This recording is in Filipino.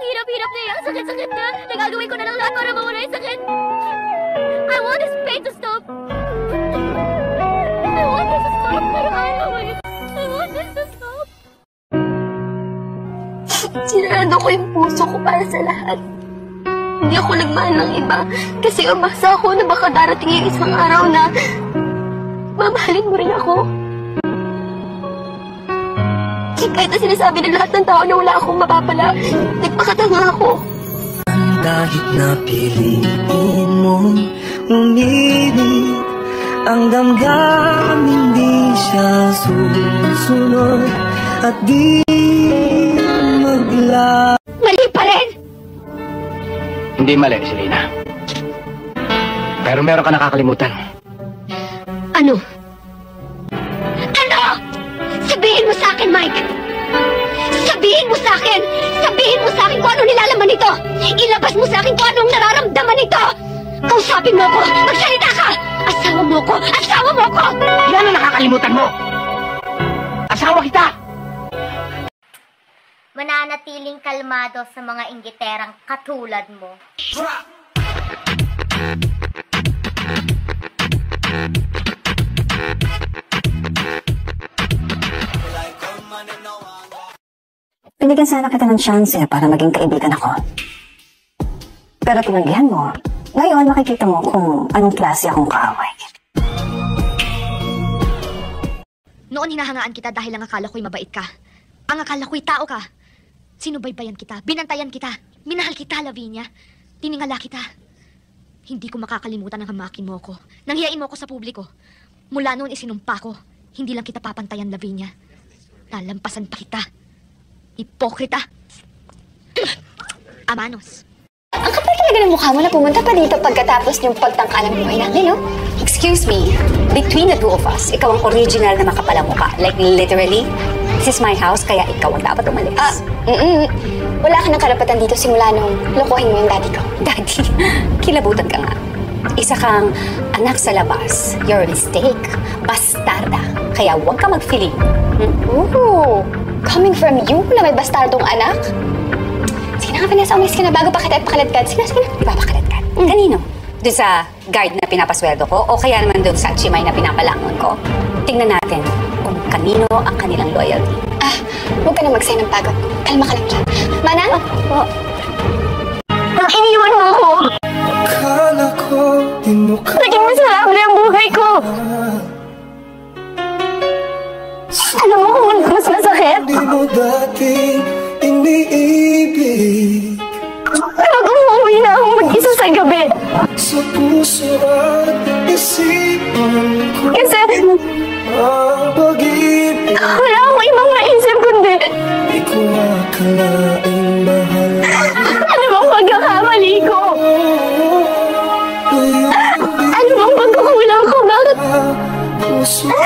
hirap-hirap na yan. Ang sakit-sakit na. Nagagawin ko na lang lahat para mawala yung sakit. I want this pain to stop. I want this to stop. Pero ayaw eh. I want this to stop. Sinarado ko yung puso ko para sa lahat. Hindi ako nagmahal ng iba kasi umasa ako na baka darating yung isang araw na mamahalin mo rin ako. Kahit na sinasabi ng lahat ng tao na wala akong mapapala, nagpakatanga ako. Kahit napiliin mo umibig, ang damdam hindi siya susunod at di magla... Mali pa rin! Hindi mali, Selena. Pero meron ka nakakalimutan. Ano? Ano? Sabihin mo sa akin, Mike! Sabihin mo sa akin! Sabihin mo sa akin kung anong nilalaman nito! Ilabas mo sa akin kung anong nararamdaman nito! Kausapin mo ko! Magsalita ka! Asawa mo ko! Asawa mo ko! Yan ang nakakalimutan mo! Asawa kita! Mananatiling kalmado sa mga inggiterang katulad mo. Binigyan sana kita ng chance para maging kaibigan ako. Pero tinanggihan mo. Ngayon, makikita mo kung anong klase akong kaaway. Noon hinahangaan kita dahil ang akala ko'y mabait ka. Ang akala ko'y tao ka. Sinubaybayan kita, binantayan kita, minahal kita, Lavinia. Tiningala kita. Hindi ko makakalimutan ang hamakin mo ko. Nanghiyain mo ko sa publiko. Mula noon isinumpa ko, hindi lang kita papantayan, Lavinia. Lalampasan pa kita. Hipokrita. Amanos. Ang kapal talaga ng mukha mo na pumunta pa dito pagkatapos yung pagtangkalang buhay natin, no? Excuse me, between the two of us, ikaw ang original na makapalang mukha. Like, literally, this is my house, kaya ikaw ang dapat umalis. Wala ka ng karapatan dito simula nung lokohin mo yung daddy ko. Daddy? Kilabutan ka nga. Isa kang anak sa labas. You're a mistake. Bastarda. Kaya huwag ka mag-feeling. Ooh, coming from you na may bastardong anak? Sige na nga, Vanessa, umalis ka na bago pa kita ipakaladkad. Sige na, ipapakaladkad. Kanino? Doon sa guard na pinapasweldo ko? O kaya naman doon sa chimay na pinapalangon ko? Tingnan natin kung kanino ang kanilang loyalty. Huwag ka na mag-sign ng pagod. Kalma ka lang dyan. Manang? Iniwan mo ako! Akala ko di mo ka... Naging miserable ang buhay ko! Alam mo kung mas masakit? Di mo dating iniibig. Pag umuwi na akong mag-isa sa gabi. Sa puso at isipan ko. Kasi ang pag-ibig. wala akong ibang naisip kundi Di ko akalaing mahal. ano bang pagkakamali ko? Ano bang pagkukulang ko? Bakit? Puso